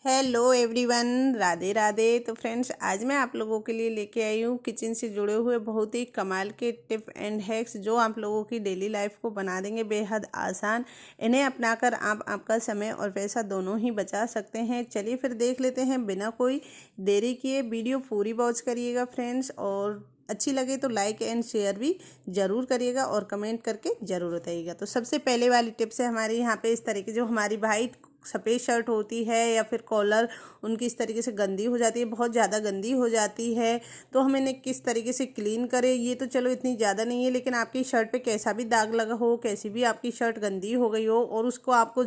Hello everyone, Radhe Radhe. तो friends, आज मैं आप लोगों के लिए लेके आई हूँ किचन से जुड़े हुए बहुत ही कमाल के टिप एंड हैक्स जो आप लोगों की डेली लाइफ को बना देंगे बेहद आसान। इन्हें अपनाकर आप आपका समय और पैसा दोनों ही बचा सकते हैं। चलिए फिर देख लेते हैं बिना कोई देरी किए। वीडियो पूरी वॉच करिएगा फ्रेंड्स, और अच्छी लगे तो लाइक एंड शेयर भी ज़रूर करिएगा और कमेंट करके ज़रूर बताइएगा। तो सबसे पहले वाली टिप्स है हमारी यहाँ पे इस तरीके, जो हमारी वाइट सफ़ेद शर्ट होती है या फिर कॉलर उनकी इस तरीके से गंदी हो जाती है, बहुत ज़्यादा गंदी हो जाती है, तो हम इन्हें किस तरीके से क्लीन करें। ये तो चलो इतनी ज़्यादा नहीं है, लेकिन आपकी शर्ट पे कैसा भी दाग लगा हो, कैसी भी आपकी शर्ट गंदी हो गई हो और उसको आपको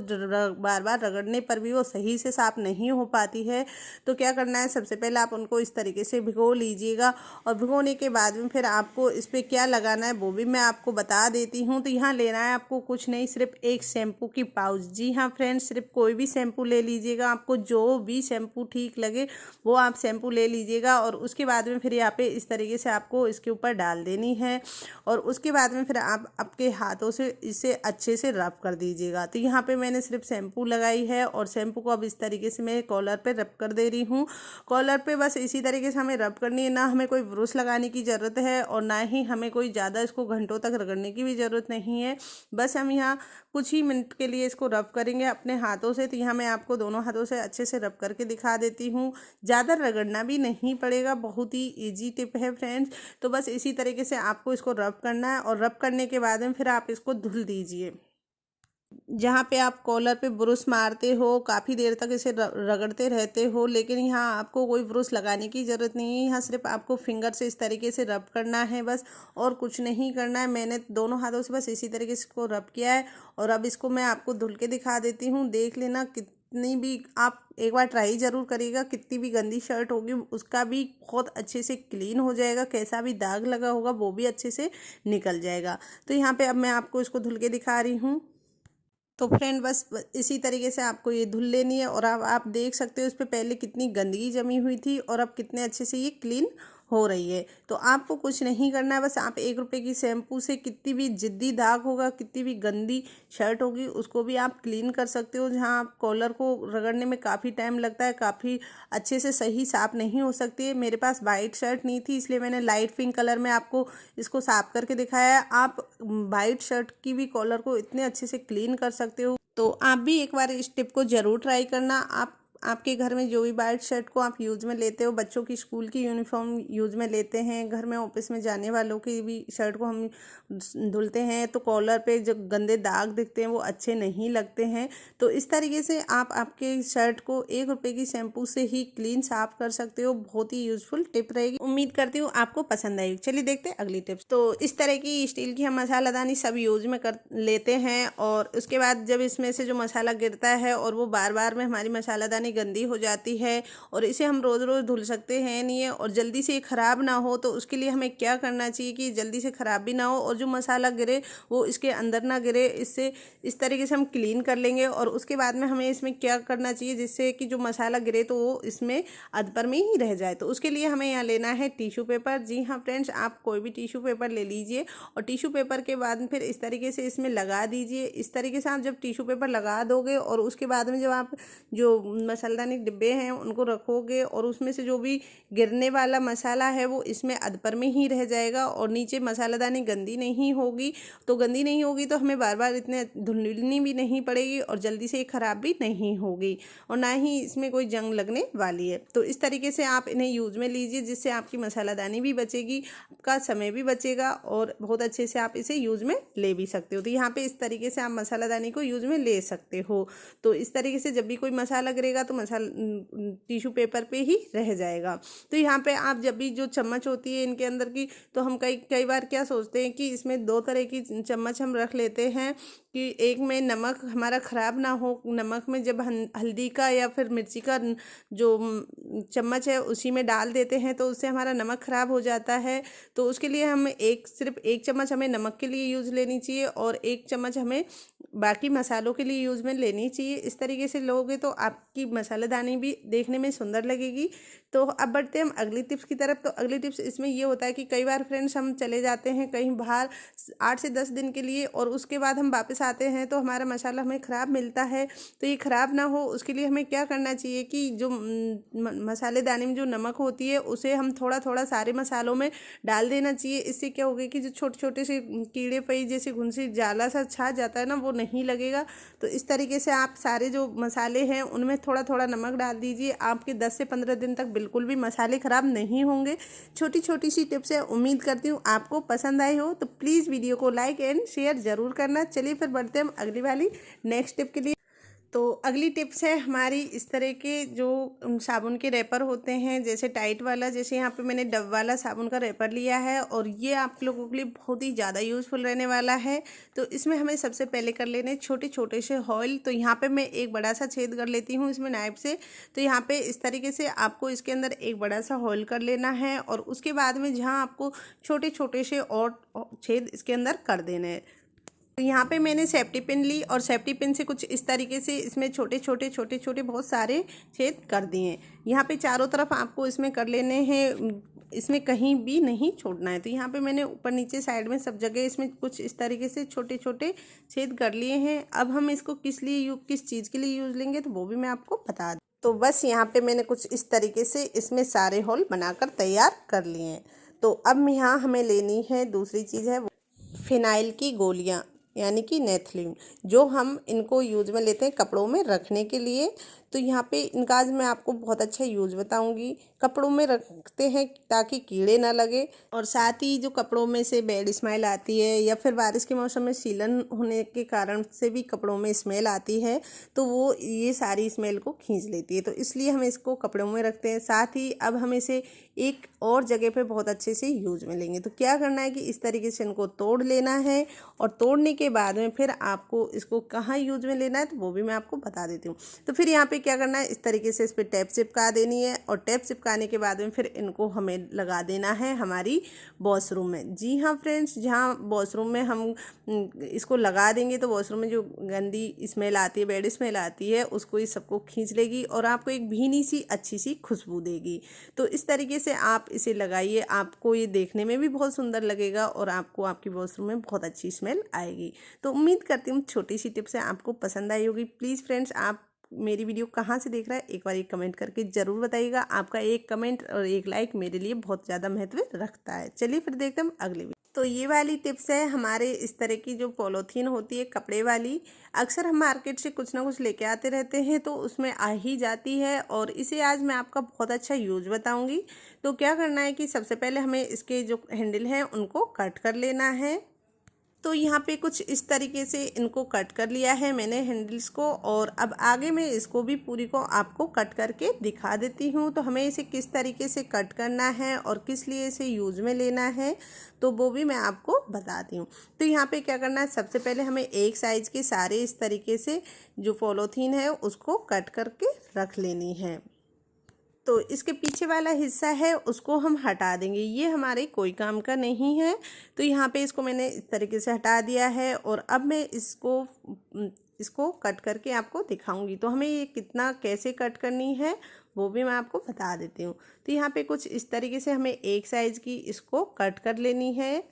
बार बार रगड़ने पर भी वो सही से साफ़ नहीं हो पाती है, तो क्या करना है, सबसे पहले आप उनको इस तरीके से भिगो लीजिएगा। और भिगोने के बाद में फिर आपको इस पर क्या लगाना है वो भी मैं आपको बता देती हूँ। तो यहाँ लेना है आपको कुछ नहीं, सिर्फ एक शैम्पू की पाउच। जी हाँ फ्रेंड्स, सिर्फ कोई भी शैम्पू ले लीजिएगा, आपको जो भी शैम्पू ठीक लगे वो आप शैम्पू ले लीजिएगा। और उसके बाद में फिर यहाँ पे इस तरीके से आपको इसके ऊपर डाल देनी है, और उसके बाद में फिर आप आपके हाथों से इसे अच्छे से रब कर दीजिएगा। तो यहाँ पे मैंने सिर्फ शैम्पू लगाई है और शैम्पू को अब इस तरीके से मैं कॉलर पे रब कर दे रही हूँ। कॉलर पे बस इसी तरीके से हमें रब करनी है, ना हमें कोई ब्रश लगाने की ज़रूरत है और ना ही हमें कोई ज़्यादा इसको घंटों तक रगड़ने की भी ज़रूरत नहीं है। बस हम यहाँ कुछ ही मिनट के लिए इसको रब करेंगे अपने हाथों से। तो यहाँ मैं आपको दोनों हाथों से अच्छे से रब करके दिखा देती हूँ। ज़्यादा रगड़ना भी नहीं पड़ेगा, बहुत ही ईजी टिप है फ्रेंड्स। तो बस इसी तरीके से आपको इसको रब करना है, और रब करने के बाद में फिर आप इसको धुल दीजिए। जहाँ पे आप कॉलर पे ब्रश मारते हो, काफ़ी देर तक इसे रगड़ते रहते हो, लेकिन यहाँ आपको कोई ब्रश लगाने की ज़रूरत नहीं है। यहाँ सिर्फ आपको फिंगर से इस तरीके से रब करना है बस, और कुछ नहीं करना है। मैंने दोनों हाथों से बस इसी तरीके से इसको रब किया है, और अब इसको मैं आपको धुल के दिखा देती हूँ। देख लेना, कितनी भी आप एक बार ट्राई ज़रूर करिएगा, कितनी भी गंदी शर्ट होगी उसका भी बहुत अच्छे से क्लीन हो जाएगा, कैसा भी दाग लगा होगा वो भी अच्छे से निकल जाएगा। तो यहाँ पे अब मैं आपको इसको धुल के दिखा रही हूँ। तो फ्रेंड, बस इसी तरीके से आपको ये धुल लेनी है, और अब आप देख सकते हो इस पर पहले कितनी गंदगी जमी हुई थी और अब कितने अच्छे से ये क्लीन हो रही है। तो आपको कुछ नहीं करना है, बस आप 1 रुपए की शैम्पू से कितनी भी जिद्दी दाग होगा, कितनी भी गंदी शर्ट होगी उसको भी आप क्लीन कर सकते हो। जहाँ आप कॉलर को रगड़ने में काफ़ी टाइम लगता है, काफ़ी अच्छे से सही साफ नहीं हो सकती है। मेरे पास वाइट शर्ट नहीं थी, इसलिए मैंने लाइट पिंक कलर में आपको इसको साफ करके दिखाया है। आप वाइट शर्ट की भी कॉलर को इतने अच्छे से क्लीन कर सकते हो। तो आप भी एक बार इस टिप को ज़रूर ट्राई करना। आपके घर में जो भी वाइट शर्ट को आप यूज़ में लेते हो, बच्चों की स्कूल की यूनिफॉर्म यूज़ में लेते हैं, घर में ऑफिस में जाने वालों की भी शर्ट को हम धुलते हैं, तो कॉलर पे जो गंदे दाग दिखते हैं वो अच्छे नहीं लगते हैं। तो इस तरीके से आप आपके शर्ट को 1 रुपए की शैम्पू से ही क्लीन साफ कर सकते हो। बहुत ही यूजफुल टिप रहेगी, उम्मीद करती हूँ आपको पसंद आएगी। चलिए देखते हैं अगली टिप्स। तो इस तरह की स्टील की हम मसालादानी सब यूज में कर लेते हैं, और उसके बाद जब इसमें से जो मसाला गिरता है और वो बार बार में हमारी मसालादानी गंदी हो जाती है, और इसे हम रोज़ रोज़ धुल सकते हैं नहीं है, और जल्दी से ये ख़राब ना हो, तो उसके लिए हमें क्या करना चाहिए कि जल्दी से ख़राब भी ना हो और जो मसाला गिरे वो इसके अंदर ना गिरे। इससे इस तरीके से हम क्लीन कर लेंगे, और उसके बाद में हमें इसमें क्या करना चाहिए जिससे कि जो मसाला गिरे तो वो इसमें अधपर में ही रह जाए। तो उसके लिए हमें यहाँ लेना है टिश्यू पेपर। जी हाँ फ्रेंड्स, आप कोई भी टिश्यू पेपर ले लीजिए, और टिश्यू पेपर के बाद फिर इस तरीके से इसमें लगा दीजिए। इस तरीके से आप जब टिश्यू पेपर लगा दोगे, और उसके बाद में जब आप जो मसालेदानी डिब्बे हैं उनको रखोगे, और उसमें से जो भी गिरने वाला मसाला है वो इसमें अधपर में ही रह जाएगा, और नीचे मसालेदानी गंदी नहीं होगी। तो गंदी नहीं होगी तो हमें बार बार इतने धुलनी भी नहीं पड़ेगी, और जल्दी से ख़राब भी नहीं होगी, और ना ही इसमें कोई जंग लगने वाली है। तो इस तरीके से आप इन्हें यूज़ में लीजिए, जिससे आपकी मसालादानी भी बचेगी, आपका समय भी बचेगा, और बहुत अच्छे से आप इसे यूज़ में ले भी सकते हो। तो यहाँ पे इस तरीके से आप मसालादानी को यूज़ में ले सकते हो। तो इस तरीके से जब भी कोई मसाला गिरेगा तो टिश्यू पेपर पे ही रह जाएगा। तो यहाँ पे आप जब भी जो चम्मच होती है इनके अंदर की, तो हम कई कई बार क्या सोचते हैं कि इसमें 2 तरह की चम्मच हम रख लेते हैं, कि एक में नमक हमारा ख़राब ना हो, नमक में जब हल्दी का या फिर मिर्ची का जो चम्मच है उसी में डाल देते हैं, तो उससे हमारा नमक ख़राब हो जाता है। तो उसके लिए हम सिर्फ एक चम्मच हमें नमक के लिए यूज़ लेनी चाहिए, और 1 चम्मच हमें बाकी मसालों के लिए यूज़ में लेनी चाहिए। इस तरीके से लोगे तो आपकी मसालेदानी भी देखने में सुंदर लगेगी। तो अब बढ़ते हैं हम अगली टिप्स की तरफ। तो अगली टिप्स इसमें ये होता है कि कई बार फ्रेंड्स हम चले जाते हैं कहीं बाहर 8 से 10 दिन के लिए, और उसके बाद हम वापस आते हैं तो हमारा मसाला हमें ख़राब मिलता है। तो ये ख़राब ना हो उसके लिए हमें क्या करना चाहिए कि जो मसालेदानी में जो नमक होती है उसे हम थोड़ा थोड़ा सारे मसालों में डाल देना चाहिए। इससे क्या होगा कि जो छोटे छोटे से कीड़े पई जैसे घुंसी जाला सा छा जाता है ना, वो नहीं लगेगा। तो इस तरीके से आप सारे जो मसाले हैं उनमें थोड़ा थोड़ा नमक डाल दीजिए। आपके 10 से 15 दिन तक बिल्कुल भी मसाले ख़राब नहीं होंगे। छोटी छोटी सी टिप्स है, उम्मीद करती हूँ आपको पसंद आई हो। तो प्लीज़ वीडियो को लाइक एंड शेयर ज़रूर करना। चलिए फिर बढ़ते हैं हम अगली वाली नेक्स्ट टिप के लिए। तो अगली टिप्स है हमारी इस तरह के जो साबुन के रैपर होते हैं, जैसे टाइट वाला, जैसे यहाँ पे मैंने डव वाला साबुन का रैपर लिया है और ये आप लोगों के लिए बहुत ही ज़्यादा यूज़फुल रहने वाला है। तो इसमें हमें सबसे पहले कर लेने छोटे छोटे से हॉल। तो यहाँ पे मैं एक बड़ा सा छेद कर लेती हूँ इसमें नाइफ से। तो यहाँ पे इस तरीके से आपको इसके अंदर एक बड़ा सा हॉल कर लेना है और उसके बाद में जहाँ आपको छोटे छोटे से और छेद इसके अंदर कर देने हैं। तो यहाँ पे मैंने सेफ्टी पिन ली और सेफ्टी पिन से कुछ इस तरीके से इसमें छोटे छोटे बहुत सारे छेद कर दिए। यहाँ पे चारों तरफ आपको इसमें कर लेने हैं, इसमें कहीं भी नहीं छोड़ना है। तो यहाँ पे मैंने ऊपर नीचे साइड में सब जगह इसमें कुछ इस तरीके से छोटे छोटे छेद कर लिए हैं। अब हम इसको किस चीज़ के लिए यूज़ लेंगे तो वो भी मैं आपको बता दूँ। तो बस यहाँ पे मैंने कुछ इस तरीके से इसमें सारे होल बनाकर तैयार कर लिए हैं। तो अब यहाँ हमें लेनी है दूसरी चीज़ है फिनाइल की गोलियाँ, यानी कि नेथलीन, जो हम इनको यूज में लेते हैं कपड़ों में रखने के लिए। तो यहाँ पे इनका आज मैं आपको बहुत अच्छा यूज़ बताऊंगी। कपड़ों में रखते हैं ताकि कीड़े ना लगे, और साथ ही जो कपड़ों में से बैड स्मेल आती है या फिर बारिश के मौसम में सीलन होने के कारण से भी कपड़ों में स्मेल आती है, तो वो ये सारी स्मेल को खींच लेती है। तो इसलिए हम इसको कपड़ों में रखते हैं। साथ ही अब हम इसे एक और जगह पे बहुत अच्छे से यूज में लेंगे। तो क्या करना है कि इस तरीके से इनको तोड़ लेना है, और तोड़ने के बाद में फिर आपको इसको कहाँ यूज में लेना है तो वो भी मैं आपको बता देती हूँ। तो फिर यहाँ पे क्या करना है, इस तरीके से इस पर टेप चिपका देनी है, और टेप चिपकाने के बाद में फिर इनको हमें लगा देना है हमारी वॉशरूम में। जी हाँ फ्रेंड्स, जहाँ वॉशरूम में हम इसको लगा देंगे तो वॉशरूम में जो गंदी स्मेल आती है, बैड स्मेल आती है, उसको ये सबको खींच लेगी और आपको एक भीनी सी अच्छी सी खुशबू देगी। तो इस तरीके से आप इसे लगाइए, आपको ये देखने में भी बहुत सुंदर लगेगा और आपको आपकी वॉशरूम में बहुत अच्छी स्मेल आएगी। तो उम्मीद करती हूँ छोटी सी टिप्स है आपको पसंद आई होगी। प्लीज़ फ्रेंड्स, आप मेरी वीडियो कहाँ से देख रहा है एक बार कमेंट करके ज़रूर बताइएगा। आपका एक कमेंट और एक लाइक मेरे लिए बहुत ज़्यादा महत्व रखता है। चलिए फिर देखते हैं अगली वीडियो। तो ये वाली टिप्स है हमारे इस तरह की जो पॉलीथीन होती है कपड़े वाली, अक्सर हम मार्केट से कुछ ना कुछ लेके आते रहते हैं तो उसमें आ ही जाती है, और इसे आज मैं आपका बहुत अच्छा यूज बताऊंगी। तो क्या करना है कि सबसे पहले हमें इसके जो हैंडल हैं उनको कट कर लेना है। तो यहाँ पे कुछ इस तरीके से इनको कट कर लिया है मैंने हैंडल्स को, और अब आगे मैं इसको भी पूरी को आपको कट करके दिखा देती हूँ। तो हमें इसे किस तरीके से कट करना है और किस लिए इसे यूज में लेना है तो वो भी मैं आपको बताती हूँ। तो यहाँ पे क्या करना है, सबसे पहले हमें एक साइज़ के सारे इस तरीके से जो पॉलीथीन है उसको कट करके रख लेनी है। तो इसके पीछे वाला हिस्सा है उसको हम हटा देंगे, ये हमारे कोई काम का नहीं है। तो यहाँ पे इसको मैंने इस तरीके से हटा दिया है, और अब मैं इसको कट करके आपको दिखाऊंगी। तो हमें ये कितना कैसे कट करनी है वो भी मैं आपको बता देती हूँ। तो यहाँ पे कुछ इस तरीके से हमें एक साइज़ की इसको कट कर लेनी है।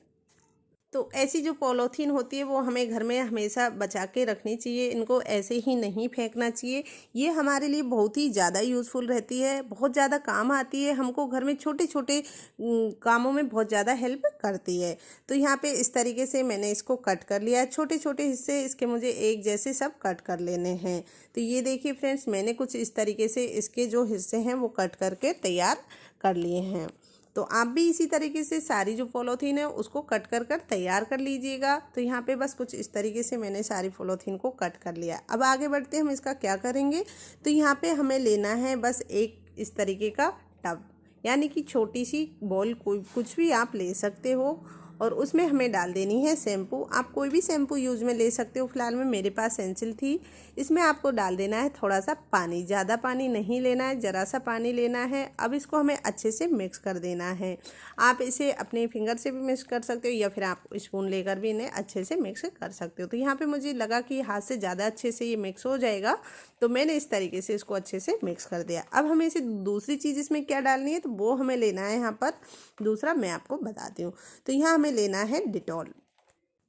तो ऐसी जो पॉलीथीन होती है वो हमें घर में हमेशा बचा के रखनी चाहिए, इनको ऐसे ही नहीं फेंकना चाहिए। ये हमारे लिए बहुत ही ज़्यादा यूज़फुल रहती है, बहुत ज़्यादा काम आती है, हमको घर में छोटे छोटे कामों में बहुत ज़्यादा हेल्प करती है। तो यहाँ पे इस तरीके से मैंने इसको कट कर लिया है, छोटे छोटे हिस्से इसके मुझे एक जैसे सब कट कर लेने हैं। तो ये देखिए फ्रेंड्स, मैंने कुछ इस तरीके से इसके जो हिस्से हैं वो कट करके तैयार कर लिए हैं। तो आप भी इसी तरीके से सारी जो पॉलीथीन है उसको कट कर तैयार कर लीजिएगा। तो यहाँ पे बस कुछ इस तरीके से मैंने सारी पॉलीथीन को कट कर लिया। अब आगे बढ़ते हैं, हम इसका क्या करेंगे। तो यहाँ पे हमें लेना है बस एक इस तरीके का टब, यानी कि छोटी सी बॉल, कोई कुछ भी आप ले सकते हो, और उसमें हमें डाल देनी है शैम्पू। आप कोई भी शैम्पू यूज में ले सकते हो, फिलहाल में मेरे पास सेंसिल थी। इसमें आपको डाल देना है थोड़ा सा पानी, ज़्यादा पानी नहीं लेना है, ज़रा सा पानी लेना है। अब इसको हमें अच्छे से मिक्स कर देना है। आप इसे अपने फिंगर से भी मिक्स कर सकते हो या फिर आप स्पून लेकर भी इन्हें अच्छे से मिक्स कर सकते हो। तो यहाँ पे मुझे लगा कि हाथ से ज़्यादा अच्छे से ये मिक्स हो जाएगा, तो मैंने इस तरीके से इसको अच्छे से मिक्स कर दिया। अब हमें इसे दूसरी चीज़ इसमें क्या डालनी है, तो वो हमें लेना है यहाँ पर दूसरा, मैं आपको बताती हूँ। तो यहाँ हमें लेना है डिटॉल।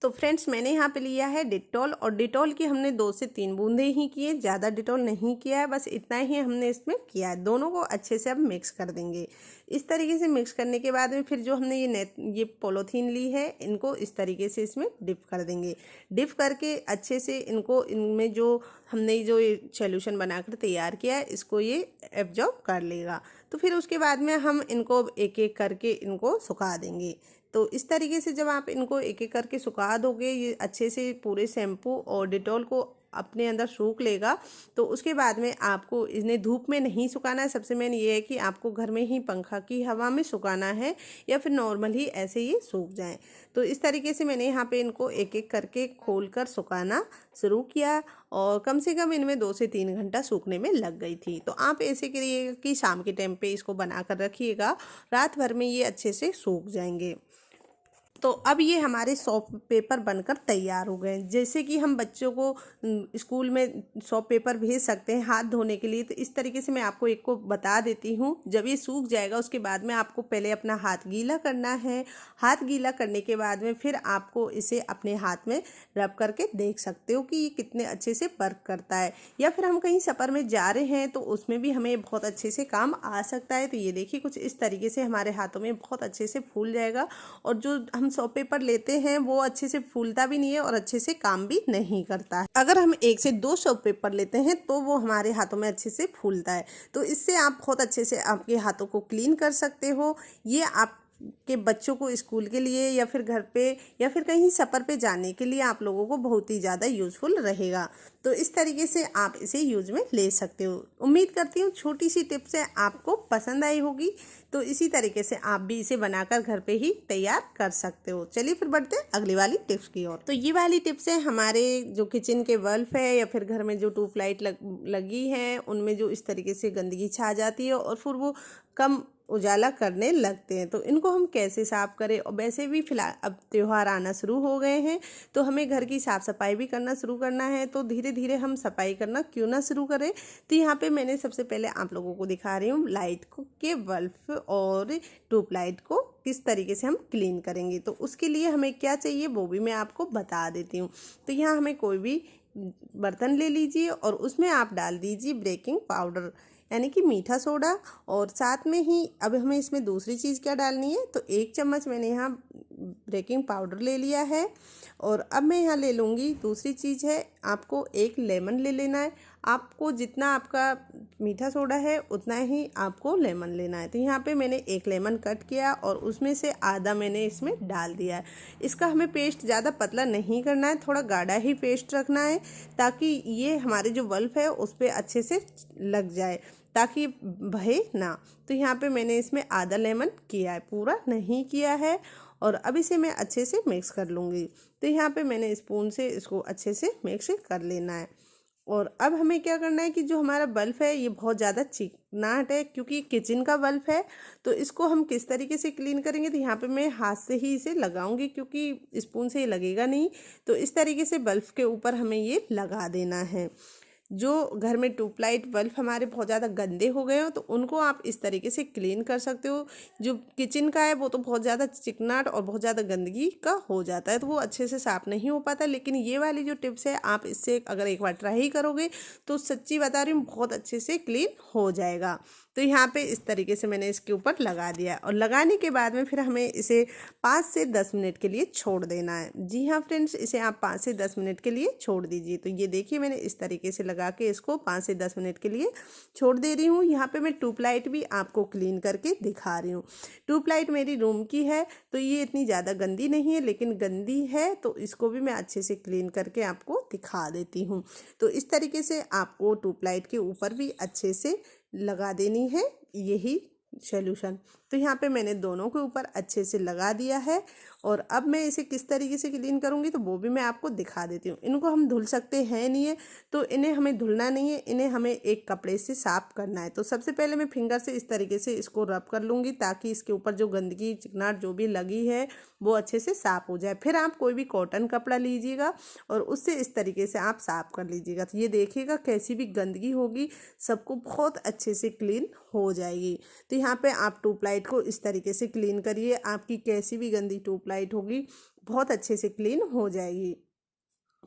तो फ्रेंड्स मैंने यहाँ पे लिया है डिटॉल, और डिटॉल की हमने 2 से 3 बूंदे ही किए, ज़्यादा डिटॉल नहीं किया है, बस इतना ही हमने इसमें किया है। दोनों को अच्छे से अब मिक्स कर देंगे। इस तरीके से मिक्स करने के बाद में फिर जो हमने ये पॉलीथीन ली है, इनको इस तरीके से इसमें डिप कर देंगे। डिप करके अच्छे से इनको, इनमें जो हमने जो सोल्यूशन बनाकर तैयार किया है, इसको ये एब्जॉर्ब कर लेगा। तो फिर उसके बाद में हम इनको एक एक करके इनको सुखा देंगे। तो इस तरीके से जब आप इनको एक एक करके सुखा दोगे, ये अच्छे से पूरे शैम्पू और डिटॉल को अपने अंदर सूख लेगा। तो उसके बाद में आपको इन्हें धूप में नहीं सुखाना है। सबसे मेन ये है कि आपको घर में ही पंखा की हवा में सुखाना है, या फिर नॉर्मल ही ऐसे ही सूख जाएं। तो इस तरीके से मैंने यहाँ पे इनको एक एक करके खोल कर सुखाना शुरू किया, और कम से कम इनमें 2 से 3 घंटा सूखने में लग गई थी। तो आप ऐसे करिएगा कि शाम के टाइम पे इसको बना कर रखिएगा, रात भर में ये अच्छे से सूख जाएंगे। तो अब ये हमारे सॉफ्ट पेपर बनकर तैयार हो गए। जैसे कि हम बच्चों को स्कूल में सॉफ्ट पेपर भेज सकते हैं हाथ धोने के लिए, तो इस तरीके से मैं आपको एक को बता देती हूँ। जब ये सूख जाएगा उसके बाद में आपको पहले अपना हाथ गीला करना है। हाथ गीला करने के बाद में फिर आपको इसे अपने हाथ में रब करके देख सकते हो कि ये कितने अच्छे से वर्क करता है। या फिर हम कहीं सफ़र में जा रहे हैं तो उसमें भी हमें बहुत अच्छे से काम आ सकता है। तो ये देखिए कुछ इस तरीके से हमारे हाथों में बहुत अच्छे से फूल जाएगा, और जो हम सॉफ्ट पेपर लेते हैं वो अच्छे से फूलता भी नहीं है और अच्छे से काम भी नहीं करता है। अगर हम 1 से 2 सॉफ्ट पेपर लेते हैं तो वो हमारे हाथों में अच्छे से फूलता है। तो इससे आप बहुत अच्छे से आपके हाथों को क्लीन कर सकते हो। ये आप के बच्चों को स्कूल के लिए या फिर घर पे या फिर कहीं सफ़र पे जाने के लिए आप लोगों को बहुत ही ज़्यादा यूज़फुल रहेगा। तो इस तरीके से आप इसे यूज में ले सकते हो। उम्मीद करती हूँ छोटी सी टिप्स है आपको पसंद आई होगी। तो इसी तरीके से आप भी इसे बनाकर घर पे ही तैयार कर सकते हो। चलिए फिर बढ़ते हैं अगली वाली टिप्स की ओर। तो ये वाली टिप्स है हमारे जो किचन के बल्ब है या फिर घर में जो ट्यूबलाइट लगी है, उनमें जो इस तरीके से गंदगी छा जाती है और फिर वो कम उजाला करने लगते हैं। तो इनको हम कैसे साफ़ करें। और वैसे भी फिलहाल अब त्यौहार आना शुरू हो गए हैं, तो हमें घर की साफ़ सफाई भी करना शुरू करना है। तो धीरे धीरे हम सफाई करना क्यों ना शुरू करें। तो यहाँ पे मैंने सबसे पहले आप लोगों को दिखा रही हूँ लाइट को के बल्ब और ट्यूबलाइट को किस तरीके से हम क्लीन करेंगे। तो उसके लिए हमें क्या चाहिए वो भी मैं आपको बता देती हूँ। तो यहाँ हमें कोई भी बर्तन ले लीजिए और उसमें आप डाल दीजिए बेकिंग पाउडर यानी कि मीठा सोडा, और साथ में ही अब हमें इसमें दूसरी चीज़ क्या डालनी है। तो 1 चम्मच मैंने यहाँ बेकिंग पाउडर ले लिया है, और अब मैं यहाँ ले लूँगी दूसरी चीज़ है, आपको 1 लेमन ले लेना है। आपको जितना आपका मीठा सोडा है उतना ही आपको लेमन लेना है। तो यहाँ पे मैंने 1 लेमन कट किया और उसमें से आधा मैंने इसमें डाल दिया है। इसका हमें पेस्ट ज़्यादा पतला नहीं करना है, थोड़ा गाढ़ा ही पेस्ट रखना है ताकि ये हमारे जो बल्ब है उस पर अच्छे से लग जाए, ताकि बहे ना। तो यहाँ पे मैंने इसमें आधा लेमन किया है, पूरा नहीं किया है। और अब इसे मैं अच्छे से मिक्स कर लूँगी। तो यहाँ पे मैंने स्पून से इसको अच्छे से मिक्स कर लेना है। और अब हमें क्या करना है कि जो हमारा बल्ब है ये बहुत ज़्यादा चिकनाहट है, क्योंकि किचन का बल्ब है। तो इसको हम किस तरीके से क्लीन करेंगे, तो यहाँ पे मैं हाथ से ही इसे लगाऊंगी क्योंकि स्पून से ये लगेगा नहीं। तो इस तरीके से बल्ब के ऊपर हमें ये लगा देना है। जो घर में ट्यूबलाइट बल्ब हमारे बहुत ज़्यादा गंदे हो गए हो तो उनको आप इस तरीके से क्लीन कर सकते हो। जो किचन का है वो तो बहुत ज़्यादा चिकनाट और बहुत ज़्यादा गंदगी का हो जाता है, तो वो अच्छे से साफ़ नहीं हो पाता। लेकिन ये वाली जो टिप्स है आप इससे अगर एक बार ट्राई करोगे तो सच्ची बता रही हूँ बहुत अच्छे से क्लीन हो जाएगा। तो यहाँ पे इस तरीके से मैंने इसके ऊपर लगा दिया, और लगाने के बाद में फिर हमें इसे 5 से 10 मिनट के लिए छोड़ देना है। जी हाँ फ्रेंड्स, इसे आप 5 से 10 मिनट के लिए छोड़ दीजिए। तो ये देखिए मैंने इस तरीके से लगा के इसको 5 से 10 मिनट के लिए छोड़ दे रही हूँ। यहाँ पे मैं ट्यूबलाइट भी आपको क्लीन करके दिखा रही हूँ। ट्यूबलाइट मेरी रूम की है, तो ये इतनी ज़्यादा गंदी नहीं है, लेकिन गंदी है तो इसको भी मैं अच्छे से क्लीन करके आपको दिखा देती हूँ। तो इस तरीके से आपको ट्यूबलाइट के ऊपर भी अच्छे से लगा देनी है यही सॉल्यूशन। तो यहाँ पे मैंने दोनों के ऊपर अच्छे से लगा दिया है। और अब मैं इसे किस तरीके से क्लीन करूँगी तो वो भी मैं आपको दिखा देती हूँ। इनको हम धुल सकते हैं नहीं है, तो इन्हें हमें धुलना नहीं है, इन्हें हमें एक कपड़े से साफ करना है। तो सबसे पहले मैं फिंगर से इस तरीके से इसको रब कर लूँगी ताकि इसके ऊपर जो गंदगी चिकनाहट जो भी लगी है वो अच्छे से साफ हो जाए। फिर आप कोई भी कॉटन कपड़ा लीजिएगा और उससे इस तरीके से आप साफ कर लीजिएगा। तो ये देखिएगा कैसी भी गंदगी होगी सबको बहुत अच्छे से क्लीन हो जाएगी। तो यहाँ पे आप ट्यूबलाइट को इस तरीके से क्लीन करिए, आपकी कैसी भी गंदी ट्यूबलाइट होगी बहुत अच्छे से क्लीन हो जाएगी।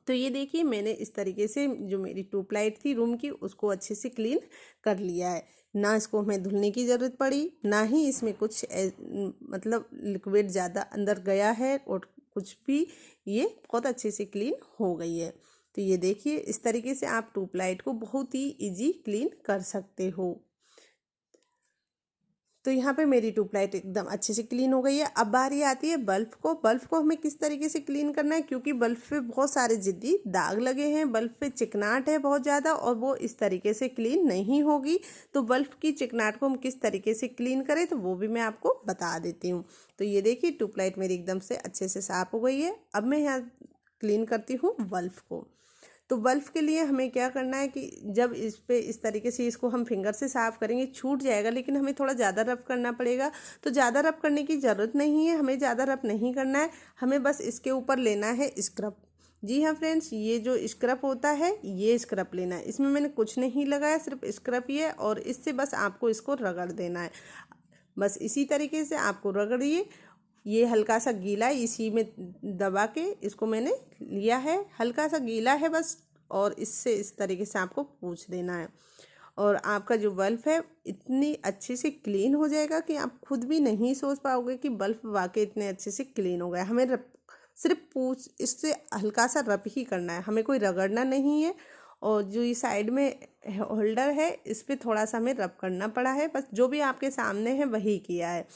तो ये देखिए मैंने इस तरीके से जो मेरी ट्यूबलाइट थी रूम की उसको अच्छे से क्लीन कर लिया है। ना इसको हमें धुलने की ज़रूरत पड़ी, ना ही इसमें कुछ मतलब लिक्विड ज़्यादा अंदर गया है और कुछ भी, ये बहुत अच्छे से क्लीन हो गई है। तो ये देखिए इस तरीके से आप ट्यूबलाइट को बहुत ही इजी क्लीन कर सकते हो। तो यहाँ पे मेरी ट्यूबलाइट एकदम अच्छे से क्लीन हो गई है। अब बारी आती है बल्ब को। बल्ब को हमें किस तरीके से क्लीन करना है, क्योंकि बल्ब पे बहुत सारे जिद्दी दाग लगे हैं, बल्ब पे चिकनाहट है बहुत ज़्यादा और वो इस तरीके से क्लीन नहीं होगी। तो बल्ब की चिकनाहट को हम किस तरीके से क्लीन करें तो वो भी मैं आपको बता देती हूँ। तो ये देखिए ट्यूबलाइट मेरी एकदम से अच्छे से साफ हो गई है। अब मैं यहाँ क्लीन करती हूँ बल्ब को। तो बल्ब के लिए हमें क्या करना है कि जब इस पे इस तरीके से इसको हम फिंगर से साफ़ करेंगे छूट जाएगा, लेकिन हमें थोड़ा ज़्यादा रब करना पड़ेगा। तो ज़्यादा रब करने की ज़रूरत नहीं है, हमें ज़्यादा रब नहीं करना है, हमें बस इसके ऊपर लेना है स्क्रब। जी हाँ फ्रेंड्स, ये जो स्क्रब होता है ये स्क्रब लेना है। इसमें मैंने कुछ नहीं लगाया, सिर्फ स्क्रब ही है और इससे बस आपको इसको रगड़ देना है। बस इसी तरीके से आपको रगड़िए। ये हल्का सा गीला है, इसी में दबा के इसको मैंने लिया है, हल्का सा गीला है बस। और इससे इस तरीके से आपको पोंछ देना है और आपका जो बल्ब है इतनी अच्छे से क्लीन हो जाएगा कि आप खुद भी नहीं सोच पाओगे कि बल्ब वाकई इतने अच्छे से क्लीन हो गया। हमें सिर्फ पूछ इससे हल्का सा रब ही करना है, हमें कोई रगड़ना नहीं है। और जो ये साइड में होल्डर है इस पर थोड़ा सा हमें रब करना पड़ा है, बस जो भी आपके सामने है वही किया है।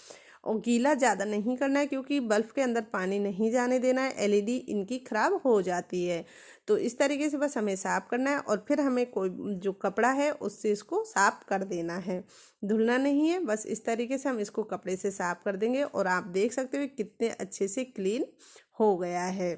और गीला ज़्यादा नहीं करना है क्योंकि बल्ब के अंदर पानी नहीं जाने देना है, एलईडी इनकी ख़राब हो जाती है। तो इस तरीके से बस हमें साफ़ करना है और फिर हमें कोई जो कपड़ा है उससे इसको साफ़ कर देना है, धुलना नहीं है। बस इस तरीके से हम इसको कपड़े से साफ़ कर देंगे और आप देख सकते हो कितने अच्छे से क्लीन हो गया है।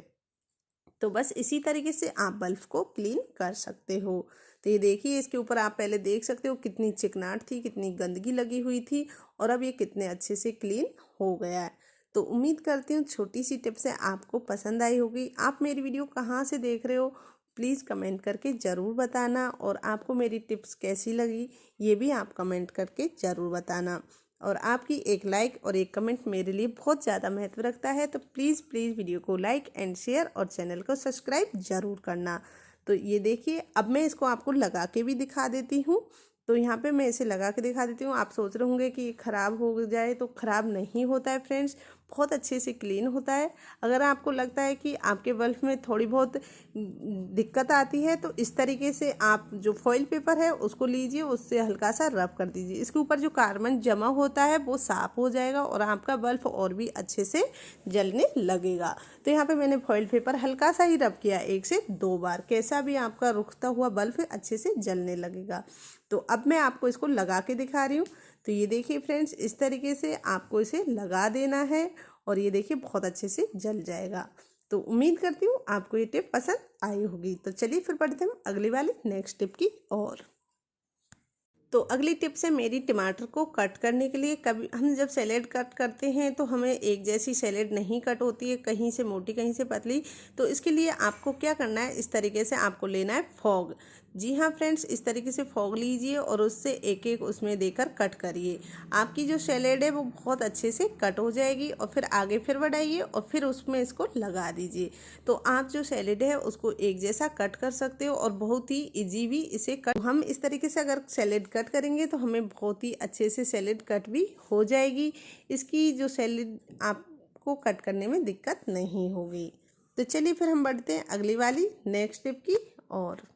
तो बस इसी तरीके से आप बल्ब को क्लीन कर सकते हो। तो ये देखिए इसके ऊपर आप पहले देख सकते हो कितनी चिकनाहट थी, कितनी गंदगी लगी हुई थी और अब ये कितने अच्छे से क्लीन हो गया है। तो उम्मीद करती हूँ छोटी सी टिप से आपको पसंद आई होगी। आप मेरी वीडियो कहाँ से देख रहे हो प्लीज़ कमेंट करके ज़रूर बताना और आपको मेरी टिप्स कैसी लगी ये भी आप कमेंट करके ज़रूर बताना। और आपकी एक लाइक और एक कमेंट मेरे लिए बहुत ज़्यादा महत्व रखता है। तो प्लीज़ वीडियो को लाइक एंड शेयर और चैनल को सब्सक्राइब ज़रूर करना। तो ये देखिए अब मैं इसको आपको लगा के भी दिखा देती हूँ। तो यहाँ पे मैं इसे लगा के दिखा देती हूँ। आप सोच रहे होंगे कि ख़राब हो जाए, तो ख़राब नहीं होता है फ्रेंड्स, बहुत अच्छे से क्लीन होता है। अगर आपको लगता है कि आपके बल्ब में थोड़ी बहुत दिक्कत आती है तो इस तरीके से आप जो फॉइल पेपर है उसको लीजिए, उससे हल्का सा रब कर दीजिए। इसके ऊपर जो कार्बन जमा होता है वो साफ़ हो जाएगा और आपका बल्ब और भी अच्छे से जलने लगेगा। तो यहाँ पे मैंने फॉइल पेपर हल्का सा ही रब किया 1 से 2 बार, कैसा भी आपका रुकता हुआ बल्ब अच्छे से जलने लगेगा। तो अब मैं आपको इसको लगा के दिखा रही हूँ। तो ये देखिए फ्रेंड्स इस तरीके से आपको इसे लगा देना है और ये देखिए बहुत अच्छे से जल जाएगा। तो उम्मीद करती हूँ आपको ये टिप पसंद आई होगी। तो चलिए फिर बढ़ते हैं अगली वाली नेक्स्ट टिप की ओर। तो अगली टिप्स है मेरी टमाटर को कट करने के लिए। कभी हम जब सैलेड कट करते हैं तो हमें एक जैसी सैलेड नहीं कट होती है, कहीं से मोटी कहीं से पतली। तो इसके लिए आपको क्या करना है, इस तरीके से आपको लेना है फॉग। जी हाँ फ्रेंड्स, इस तरीके से फॉग लीजिए और उससे एक एक उसमें देकर कट करिए। आपकी जो सैलेड है वो बहुत अच्छे से कट हो जाएगी और फिर आगे फिर बढ़ाइए और फिर उसमें इसको लगा दीजिए। तो आप जो सैलेड है उसको एक जैसा कट कर सकते हो और बहुत ही इजी भी इसे कट। हम इस तरीके से अगर सैलेड कट करेंगे तो हमें बहुत ही अच्छे से सैलेड कट भी हो जाएगी। इसकी जो सैलेड आपको कट करने में दिक्कत नहीं होगी। तो चलिए फिर हम बढ़ते हैं अगली वाली नेक्स्ट टिप की ओर।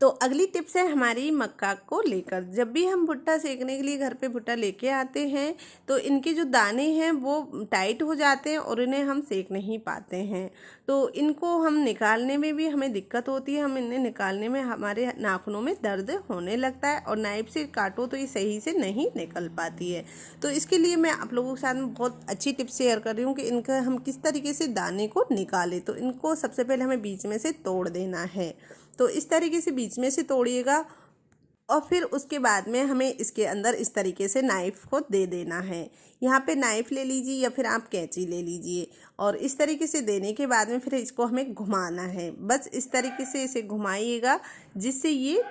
तो अगली टिप्स है हमारी मक्का को लेकर। जब भी हम भुट्टा सेकने के लिए घर पे भुट्टा लेके आते हैं तो इनके जो दाने हैं वो टाइट हो जाते हैं और इन्हें हम सेक नहीं पाते हैं। तो इनको हम निकालने में भी हमें दिक्कत होती है, हम इन्हें निकालने में हमारे नाखूनों में दर्द होने लगता है और नाइफ से काटो तो ये सही से नहीं निकल पाती है। तो इसके लिए मैं आप लोगों के साथ में बहुत अच्छी टिप्स शेयर कर रही हूँ कि इनका हम किस तरीके से दाने को निकालें। तो इनको सबसे पहले हमें बीच में से तोड़ देना है। तो इस तरीके से बीच में से तोड़िएगा और फिर उसके बाद में हमें इसके अंदर इस तरीके से नाइफ़ को दे देना है। यहाँ पे नाइफ़ ले लीजिए या फिर आप कैंची ले लीजिए और इस तरीके से देने के बाद में फिर इसको हमें घुमाना है। बस इस तरीके से इसे घुमाइएगा जिससे ये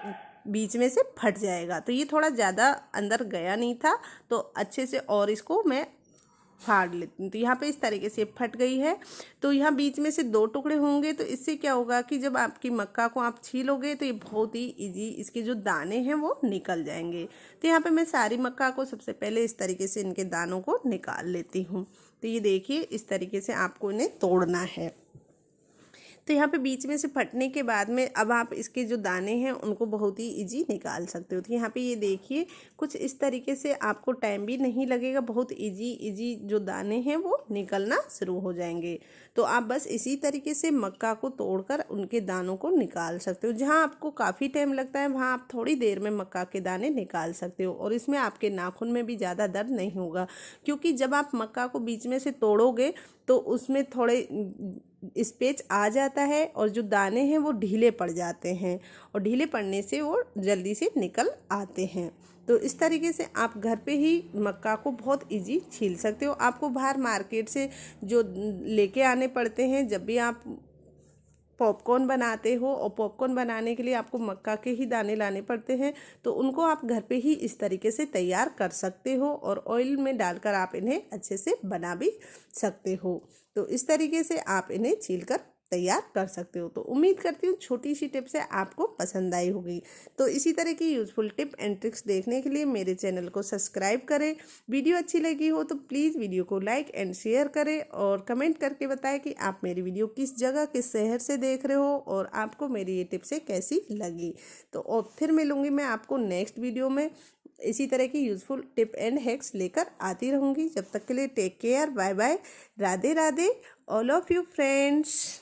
बीच में से फट जाएगा। तो ये थोड़ा ज़्यादा अंदर गया नहीं था तो अच्छे से और इसको मैं फाड़ लेती हूँ। तो यहाँ पे इस तरीके से फट गई है। तो यहाँ बीच में से 2 टुकड़े होंगे तो इससे क्या होगा कि जब आपकी मक्का को आप छीलोगे तो ये बहुत ही इजी इसके जो दाने हैं वो निकल जाएंगे। तो यहाँ पे मैं सारी मक्का को सबसे पहले इस तरीके से इनके दानों को निकाल लेती हूँ। तो ये देखिए इस तरीके से आपको इन्हें तोड़ना है। तो यहाँ पे बीच में से फटने के बाद में अब आप इसके जो दाने हैं उनको बहुत ही इजी निकाल सकते हो। तो यहाँ पे ये देखिए कुछ इस तरीके से आपको टाइम भी नहीं लगेगा, बहुत इजी जो दाने हैं वो निकलना शुरू हो जाएंगे। तो आप बस इसी तरीके से मक्का को तोड़कर उनके दानों को निकाल सकते हो। जहाँ आपको काफ़ी टाइम लगता है वहाँ आप थोड़ी देर में मक्का के दाने निकाल सकते हो और इसमें आपके नाखून में भी ज़्यादा दर्द नहीं होगा, क्योंकि जब आप मक्का को बीच में से तोड़ोगे तो उसमें थोड़े स्पेच आ जाता है और जो दाने हैं वो ढीले पड़ जाते हैं और ढीले पड़ने से वो जल्दी से निकल आते हैं। तो इस तरीके से आप घर पे ही मक्का को बहुत इजी छील सकते हो। आपको बाहर मार्केट से जो लेके आने पड़ते हैं जब भी आप पॉपकॉर्न बनाते हो और पॉपकॉर्न बनाने के लिए आपको मक्का के ही दाने लाने पड़ते हैं, तो उनको आप घर पे ही इस तरीके से तैयार कर सकते हो और ऑयल में डालकर आप इन्हें अच्छे से बना भी सकते हो। तो इस तरीके से आप इन्हें छीलकर तैयार कर सकते हो। तो उम्मीद करती हूँ छोटी सी टिप्स है आपको पसंद आई होगी। तो इसी तरह की यूज़फुल टिप एंड ट्रिक्स देखने के लिए मेरे चैनल को सब्सक्राइब करें। वीडियो अच्छी लगी हो तो प्लीज़ वीडियो को लाइक एंड शेयर करें और कमेंट करके बताएं कि आप मेरी वीडियो किस जगह किस शहर से देख रहे हो और आपको मेरी ये टिप्सें कैसी लगी। तो और फिर मिलूँगी मैं आपको नेक्स्ट वीडियो में इसी तरह की यूज़फुल टिप एंड हैक्स लेकर आती रहूँगी। जब तक के लिए take care, bye bye, Radhe Radhe all of you friends.